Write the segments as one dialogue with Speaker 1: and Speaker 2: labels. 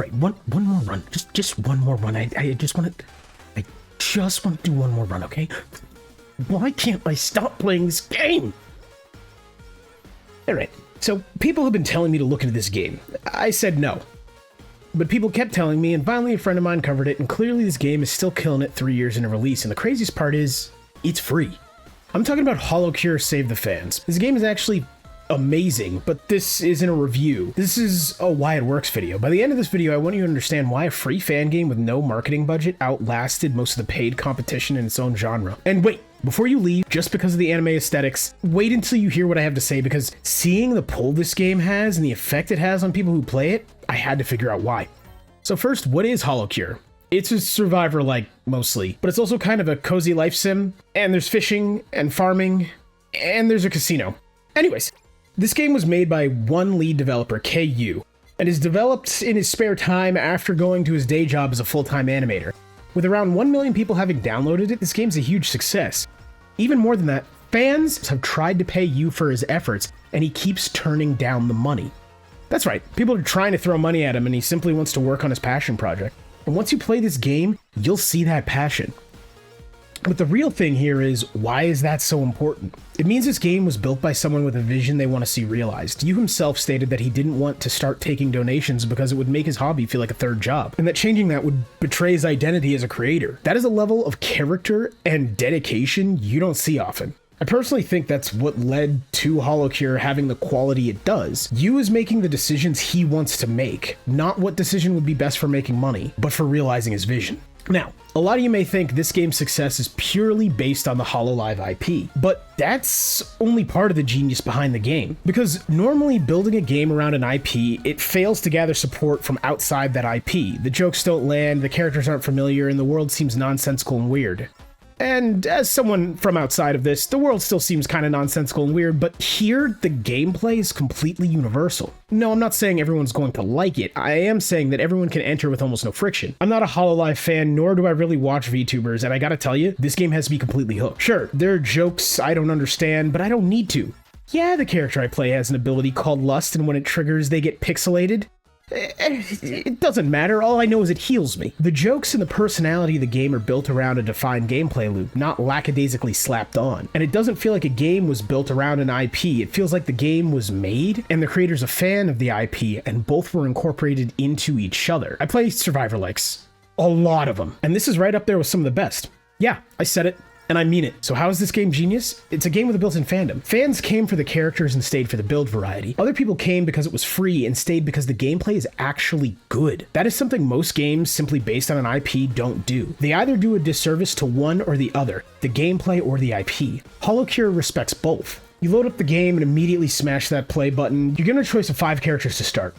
Speaker 1: Right, one more run. Just one more run. I just want to do one more run, okay? Why can't I stop playing this game? Alright, so people have been telling me to look into this game. I said no. But people kept telling me, and finally a friend of mine covered it, and clearly this game is still killing it 3 years into release, and the craziest part is, it's free. I'm talking about HoloCure Save the Fans. This game is actually amazing, but this isn't a review. This is a why it works video. By the end of this video, I want you to understand why a free fan game with no marketing budget outlasted most of the paid competition in its own genre. And wait, before you leave, just because of the anime aesthetics, wait until you hear what I have to say, because seeing the pull this game has and the effect it has on people who play it, I had to figure out why. So first, what is HoloCure? It's a survivor-like, mostly, but it's also kind of a cozy life sim, and there's fishing and farming, and there's a casino. Anyways, this game was made by one lead developer, KU, and is developed in his spare time after going to his day job as a full-time animator. With around 1 million people having downloaded it, this game's a huge success. Even more than that, fans have tried to pay Yu for his efforts, and he keeps turning down the money. That's right, people are trying to throw money at him, and he simply wants to work on his passion project. And once you play this game, you'll see that passion. But the real thing here is, why is that so important? It means this game was built by someone with a vision they want to see realized. Yu himself stated that he didn't want to start taking donations because it would make his hobby feel like a third job, and that changing that would betray his identity as a creator. That is a level of character and dedication you don't see often. I personally think that's what led to HoloCure having the quality it does. Yu is making the decisions he wants to make, not what decision would be best for making money, but for realizing his vision. Now, a lot of you may think this game's success is purely based on the HoloLive IP, but that's only part of the genius behind the game. Because normally building a game around an IP, it fails to gather support from outside that IP. The jokes don't land, the characters aren't familiar, and the world seems nonsensical and weird. And as someone from outside of this, the world still seems kind of nonsensical and weird, but here, the gameplay is completely universal. No, I'm not saying everyone's going to like it. I am saying that everyone can enter with almost no friction. I'm not a HoloLive fan, nor do I really watch VTubers, and I gotta tell you, this game has me completely hooked. Sure, there are jokes I don't understand, but I don't need to. Yeah, the character I play has an ability called Lust, and when it triggers, they get pixelated. It doesn't matter, all I know is it heals me. The jokes and the personality of the game are built around a defined gameplay loop, not lackadaisically slapped on. And it doesn't feel like a game was built around an IP, it feels like the game was made, and the creator's a fan of the IP, and both were incorporated into each other. I play Survivor likes. A lot of them. And this is right up there with some of the best. Yeah, I said it. And I mean it. So how is this game genius? It's a game with a built-in fandom. Fans came for the characters and stayed for the build variety. Other people came because it was free and stayed because the gameplay is actually good. That is something most games simply based on an IP don't do. They either do a disservice to one or the other, the gameplay or the IP. HoloCure respects both. You load up the game and immediately smash that play button. You're given a choice of 5 characters to start.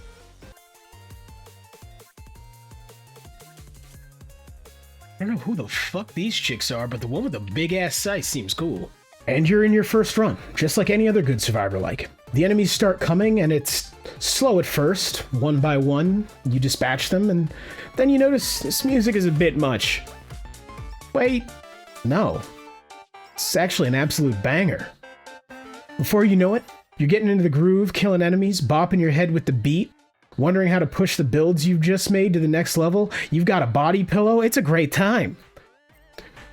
Speaker 1: I don't know who the fuck these chicks are, but the one with the big ass size seems cool. And you're in your first run, just like any other good survivor-like. The enemies start coming, and it's slow at first, one by one. You dispatch them, and then you notice this music is a bit much. Wait, no. It's actually an absolute banger. Before you know it, you're getting into the groove, killing enemies, bopping your head with the beat, wondering how to push the builds you've just made to the next level. You've got a body pillow. It's a great time.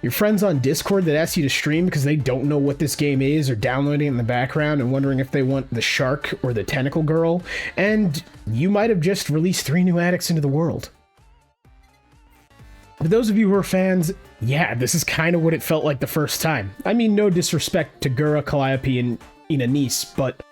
Speaker 1: Your friends on Discord that ask you to stream because they don't know what this game is, or downloading it in the background and wondering if they want the shark or the tentacle girl. And you might have just released 3 new addicts into the world. For those of you who are fans, yeah, this is kind of what it felt like the first time. I mean, no disrespect to Gura, Calliope, and Inanice, but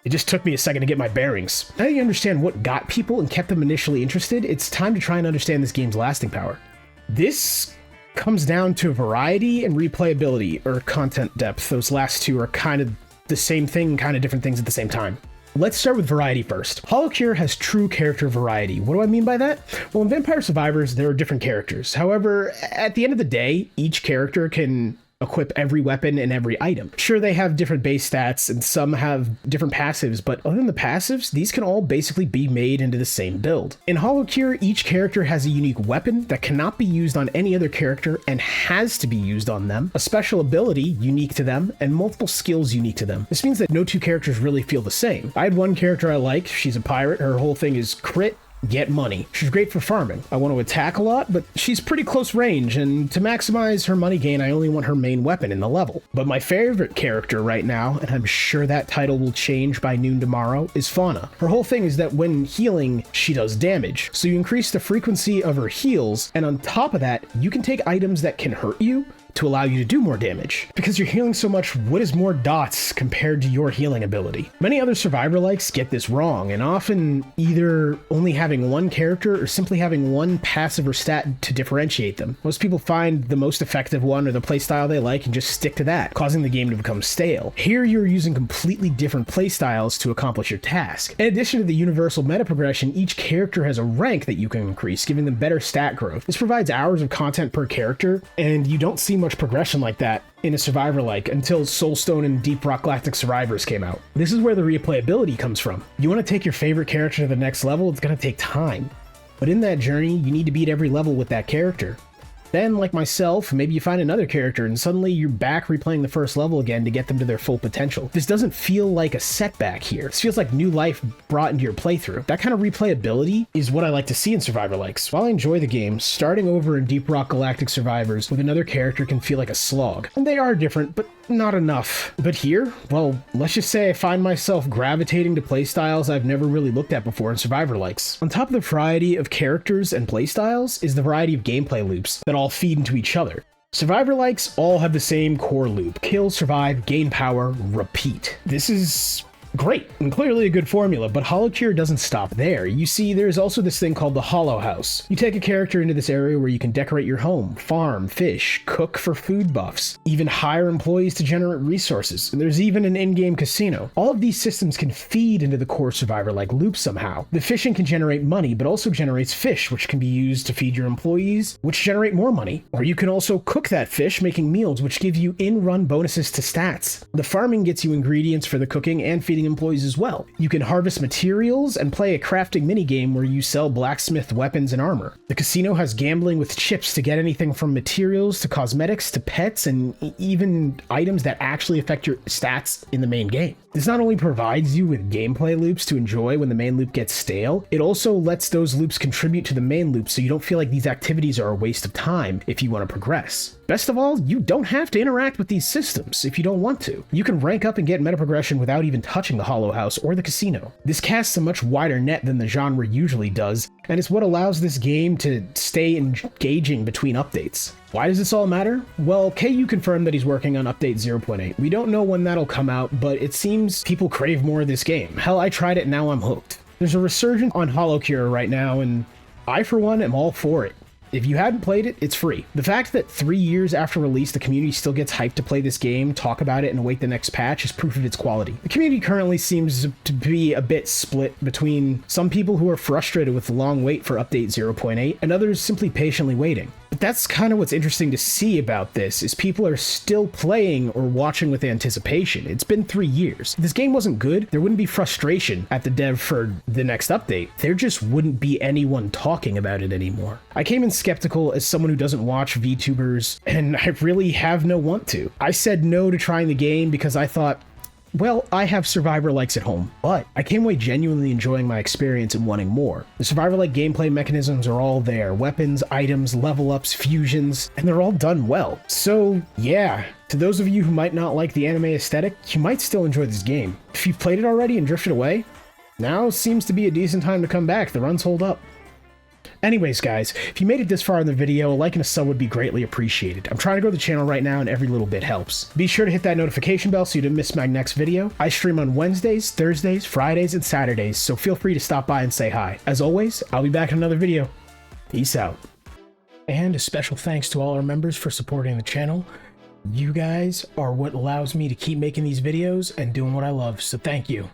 Speaker 1: it just took me a second to get my bearings. Now that you understand what got people and kept them initially interested, it's time to try and understand this game's lasting power. This comes down to variety and replayability, or content depth. Those last two are kind of the same thing, kind of different things at the same time. Let's start with variety first. HoloCure has true character variety. What do I mean by that? Well, in Vampire Survivors, there are different characters. However, at the end of the day, each character can equip every weapon and every item. Sure, they have different base stats and some have different passives, but other than the passives, these can all basically be made into the same build. In HoloCure, each character has a unique weapon that cannot be used on any other character and has to be used on them, a special ability unique to them, and multiple skills unique to them. This means that no two characters really feel the same. I had one character I like, she's a pirate, her whole thing is crit, get money. She's great for farming. I want to attack a lot, but she's pretty close range, and to maximize her money gain, I only want her main weapon in the level. But my favorite character right now, and I'm sure that title will change by noon tomorrow, is Fauna. Her whole thing is that when healing, she does damage. So you increase the frequency of her heals, and on top of that, you can take items that can hurt you to allow you to do more damage. Because you're healing so much, what is more dots compared to your healing ability? Many other survivor-likes get this wrong, and often either only having one character or simply having one passive or stat to differentiate them. Most people find the most effective one or the playstyle they like and just stick to that, causing the game to become stale. Here you're using completely different playstyles to accomplish your task. In addition to the universal meta progression, each character has a rank that you can increase, giving them better stat growth. This provides hours of content per character, and you don't see much progression like that in a survivor-like until Soulstone and Deep Rock Galactic Survivors came out. This is where the replayability comes from. You want to take your favorite character to the next level, it's going to take time. But in that journey, you need to beat every level with that character. Then, like myself, maybe you find another character and suddenly you're back replaying the first level again to get them to their full potential. This doesn't feel like a setback here. This feels like new life brought into your playthrough. That kind of replayability is what I like to see in survivor likes. While I enjoy the game, starting over in Deep Rock Galactic Survivors with another character can feel like a slog. And they are different, but not enough. But here, well, let's just say I find myself gravitating to playstyles I've never really looked at before in survivor likes. On top of the variety of characters and playstyles is the variety of gameplay loops that all feed into each other. Survivor likes all have the same core loop: kill, survive, gain power, repeat. This is great and clearly a good formula, but HoloCure doesn't stop there. You see, there's also this thing called the Hollow House. You take a character into this area where you can decorate your home, farm, fish, cook for food buffs, even hire employees to generate resources, and there's even an in-game casino. All of these systems can feed into the core survivor-like loop somehow. The fishing can generate money, but also generates fish, which can be used to feed your employees, which generate more money. Or you can also cook that fish, making meals, which give you in-run bonuses to stats. The farming gets you ingredients for the cooking and feeding employees as well. You can harvest materials and play a crafting minigame where you sell blacksmith weapons and armor. The casino has gambling with chips to get anything from materials to cosmetics to pets and even items that actually affect your stats in the main game. This not only provides you with gameplay loops to enjoy when the main loop gets stale, it also lets those loops contribute to the main loop so you don't feel like these activities are a waste of time if you want to progress. Best of all, you don't have to interact with these systems if you don't want to. You can rank up and get meta progression without even touching the Hollow House or the casino. This casts a much wider net than the genre usually does, and it's what allows this game to stay engaging between updates. Why does this all matter? Well, KU confirmed that he's working on update 0.8. We don't know when that'll come out, but it seems people crave more of this game. Hell, I tried it and now I'm hooked. There's a resurgence on HoloCure right now, and I, for one, am all for it. If you hadn't played it, it's free. The fact that 3 years after release, the community still gets hyped to play this game, talk about it, and await the next patch is proof of its quality. The community currently seems to be a bit split between some people who are frustrated with the long wait for update 0.8 and others simply patiently waiting. But that's kind of what's interesting to see about this, is people are still playing or watching with anticipation. It's been 3 years. If this game wasn't good, there wouldn't be frustration at the dev for the next update. There just wouldn't be anyone talking about it anymore. I came in skeptical as someone who doesn't watch VTubers, and I really have no want to. I said no to trying the game because I thought, well, I have survivor-likes at home, but I came away genuinely enjoying my experience and wanting more. The survivor-like gameplay mechanisms are all there: weapons, items, level-ups, fusions, and they're all done well. So yeah, to those of you who might not like the anime aesthetic, you might still enjoy this game. If you've played it already and drifted away, now seems to be a decent time to come back. The runs hold up. Anyways, guys, if you made it this far in the video, a like and a sub would be greatly appreciated. I'm trying to grow the channel right now, and every little bit helps. Be sure to hit that notification bell so you don't miss my next video. I stream on Wednesdays, Thursdays, Fridays, and Saturdays, so feel free to stop by and say hi. As always, I'll be back in another video. Peace out. And a special thanks to all our members for supporting the channel. You guys are what allows me to keep making these videos and doing what I love, so thank you.